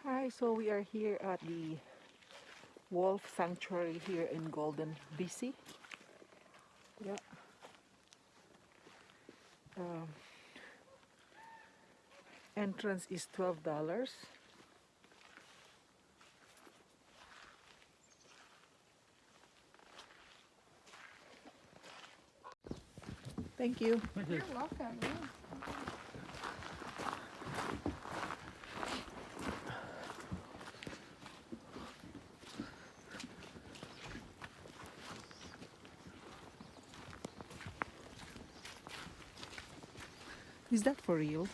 Hi, so we are here at the Wolf Sanctuary here in Golden, BC. Yeah. Um, Entrance is $12. Thank you. You're welcome. Yeah. Is that for real?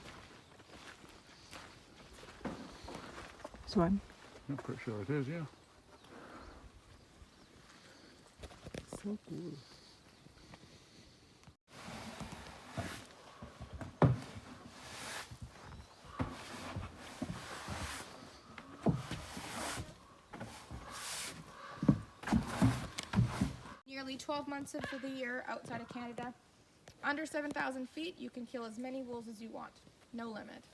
This one? I'm pretty sure it is, yeah. So cool. Nearly 12 months of the year outside of Canada. Under 7,000 feet, you can kill as many wolves as you want. No limit.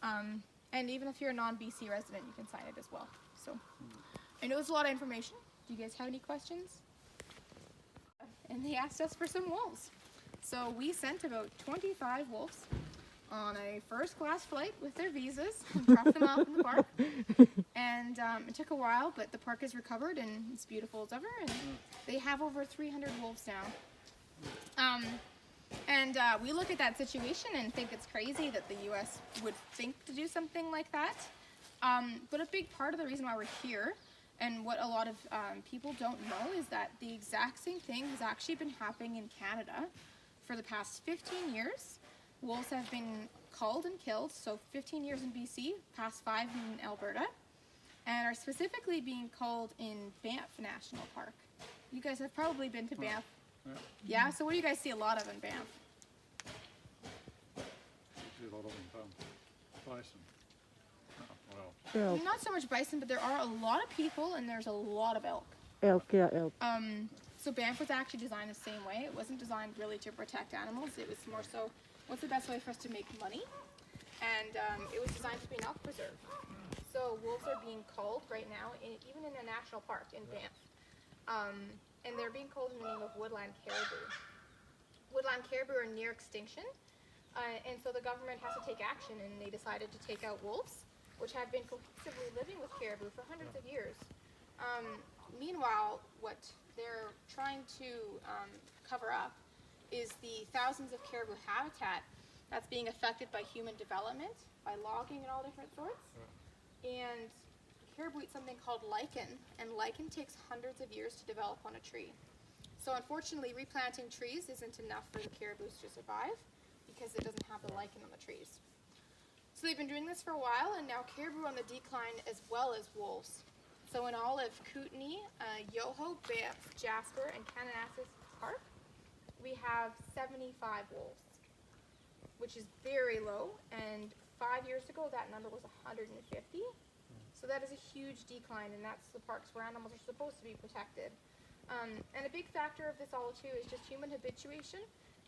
And even if you're a non-BC resident, you can sign it as well. So, I know it's a lot of information. Do you guys have any questions? And they asked us for some wolves. So we sent about 25 wolves on a first-class flight with their visas and dropped them off in the park. And it took a while, but the park has recovered and it's beautiful as ever. And they have over 300 wolves now. We look at that situation and think it's crazy that the U.S. would think to do something like that. But a big part of the reason why we're here, and what a lot of people don't know, is that the exact same thing has actually been happening in Canada for the past 15 years. Wolves have been culled and killed, so 15 years in BC, past 5 in Alberta, and are specifically being culled in Banff National Park. You guys have probably been to Banff. Yeah, so what do you guys see a lot of in Banff? See a lot of them, bison. Oh, well. Elk. Not so much bison, but there are a lot of people and there's a lot of elk. Elk, yeah, elk. So Banff was actually designed the same way. It wasn't designed really to protect animals. It was more so, what's the best way for us to make money? And it was designed to be an elk preserve. So wolves are being culled right now, even in a national park in Banff. And they're being culled in the name of woodland caribou. Woodland caribou are near extinction, and so the government has to take action, and they decided to take out wolves, which have been cohesively living with caribou for hundreds of years. Meanwhile, what they're trying to cover up is the thousands of caribou habitat that's being affected by human development, by logging and all different sorts. And caribou eat something called lichen, and lichen takes hundreds of years to develop on a tree. So unfortunately, replanting trees isn't enough for the caribous to survive because it doesn't have the lichen on the trees. So they've been doing this for a while, and now caribou are on the decline as well as wolves. So in all of Kootenay, Yoho, Banff, Jasper, and Kananaskis Park, we have 75 wolves, which is very low, and 5 years ago that number was 150. So that is a huge decline, and that's the parks where animals are supposed to be protected. And a big factor of this all too is just human habituation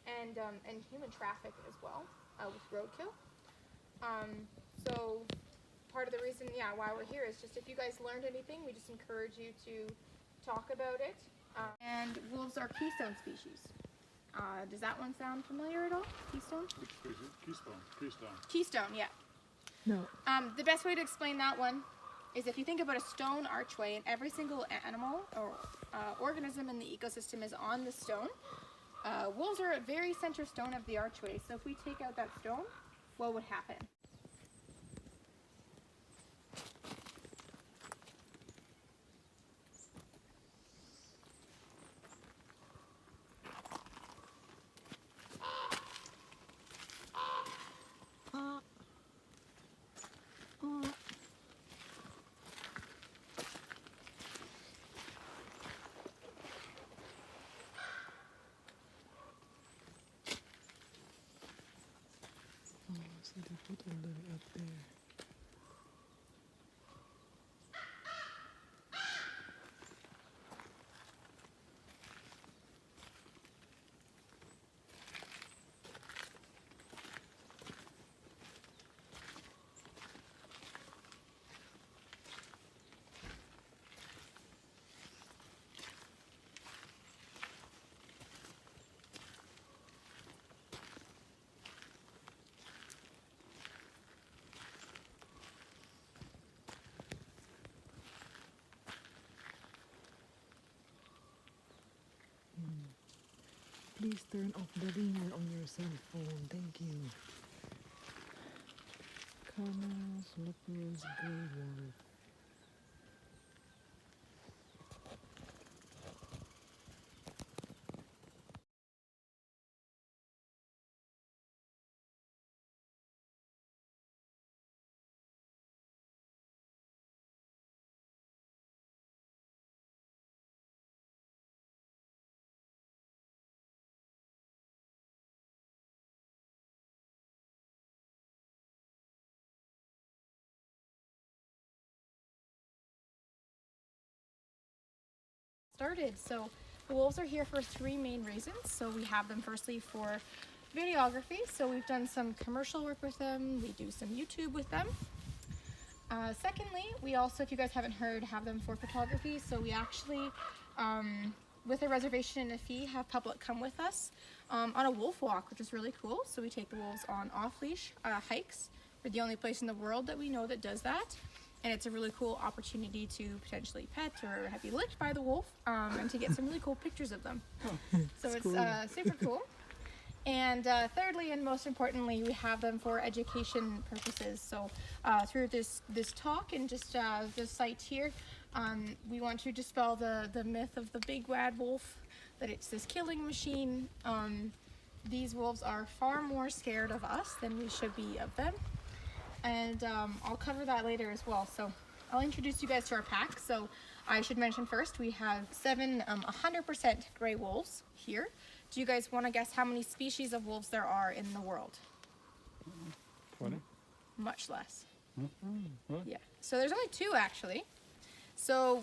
and human traffic as well with roadkill. So part of the reason, why we're here is just if you guys learned anything, we just encourage you to talk about it. And wolves are keystone species. Does that one sound familiar at all? Keystone? Which species? Keystone. Keystone, yeah. No. The best way to explain that one is if you think about a stone archway and every single animal or organism in the ecosystem is on the stone, wolves are at very center stone of the archway. So if we take out that stone, what would happen? So they put all the way up there. Please turn off the ringer on your cell phone. Thank you. Camels, leopards, gray wolf. Started. So the wolves are here for three main reasons. So we have them firstly for videography. So we've done some commercial work with them. We do some YouTube with them. Secondly, we also, if you guys haven't heard, have them for photography. So we actually, with a reservation and a fee, have public come with us on a wolf walk, which is really cool. So we take the wolves on off-leash hikes. We're the only place in the world that we know that does that. And it's a really cool opportunity to potentially pet or be licked by the wolf and to get some really cool pictures of them. So it's cool. Super cool. And thirdly, and most importantly, we have them for education purposes. So through this talk and just the site here, we want to dispel the myth of the big bad wolf, that it's this killing machine. These wolves are far more scared of us than we should be of them. And I'll cover that later as well. So I'll introduce you guys to our pack. So I should mention first, we have 7 100% gray wolves here. Do you guys want to guess how many species of wolves there are in the world? 20? Much less. Really? Yeah. So there's only 2 actually. So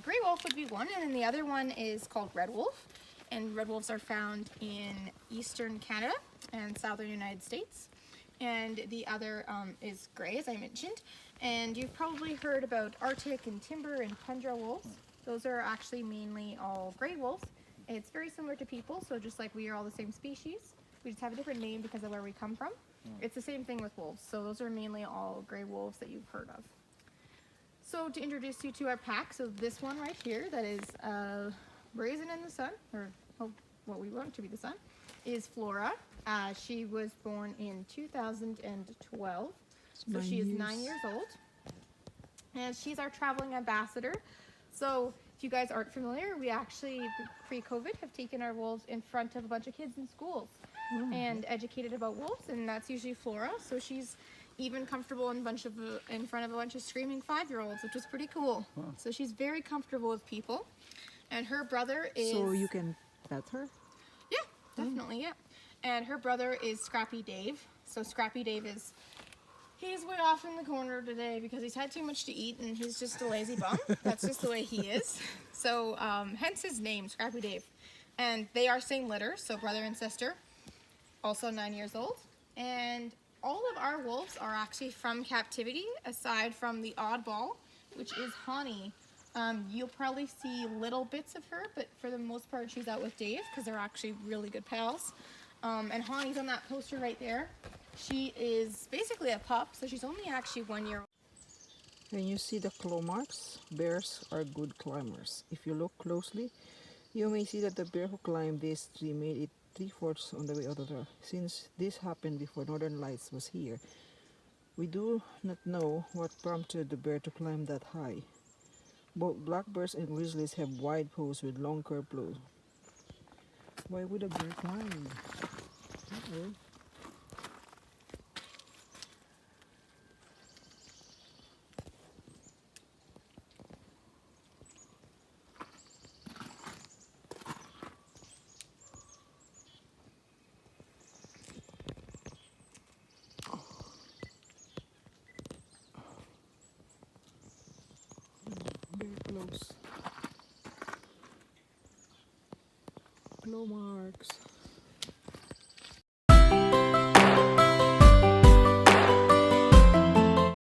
gray wolf would be one, and then the other one is called red wolf. And red wolves are found in eastern Canada and southern United States. And the other is gray, as I mentioned. And you've probably heard about Arctic and timber and tundra wolves. Those are actually mainly all gray wolves. It's very similar to people, so just like we are all the same species, we just have a different name because of where we come from. It's the same thing with wolves. So those are mainly all gray wolves that you've heard of. So to introduce you to our pack, so this one right here that is brazen in the sun, or what we want to be the sun, is Flora. She was born in 2012, so she is 9 years old, and she's our traveling ambassador. So if you guys aren't familiar, we actually, pre-COVID, have taken our wolves in front of a bunch of kids in schools and educated about wolves, and that's usually Flora. So she's even comfortable in front of a bunch of screaming 5-year-olds, which is pretty cool. So she's very comfortable with people, and her brother is... So you can pet her? Yeah, definitely, yeah. And her brother is Scrappy Dave. So Scrappy Dave he's way off in the corner today because he's had too much to eat and he's just a lazy bum. That's just the way he is. So hence his name, Scrappy Dave. And they are same litter, so brother and sister, also 9 years old. And all of our wolves are actually from captivity, aside from the oddball, which is Honey. You'll probably see little bits of her, but for the most part she's out with Dave because they're actually really good pals. And Honey's on that poster right there. She is basically a pup, so she's only actually 1 year old. When you see the claw marks, bears are good climbers. If you look closely, you may see that the bear who climbed this tree made it 3/4 on the way out of the... Since this happened before Northern Lights was here, we do not know what prompted the bear to climb that high. Both black bears and grizzlies have wide paws with long curved claws. Why would a bear climb? Uh-oh. Bear close. Claw marks.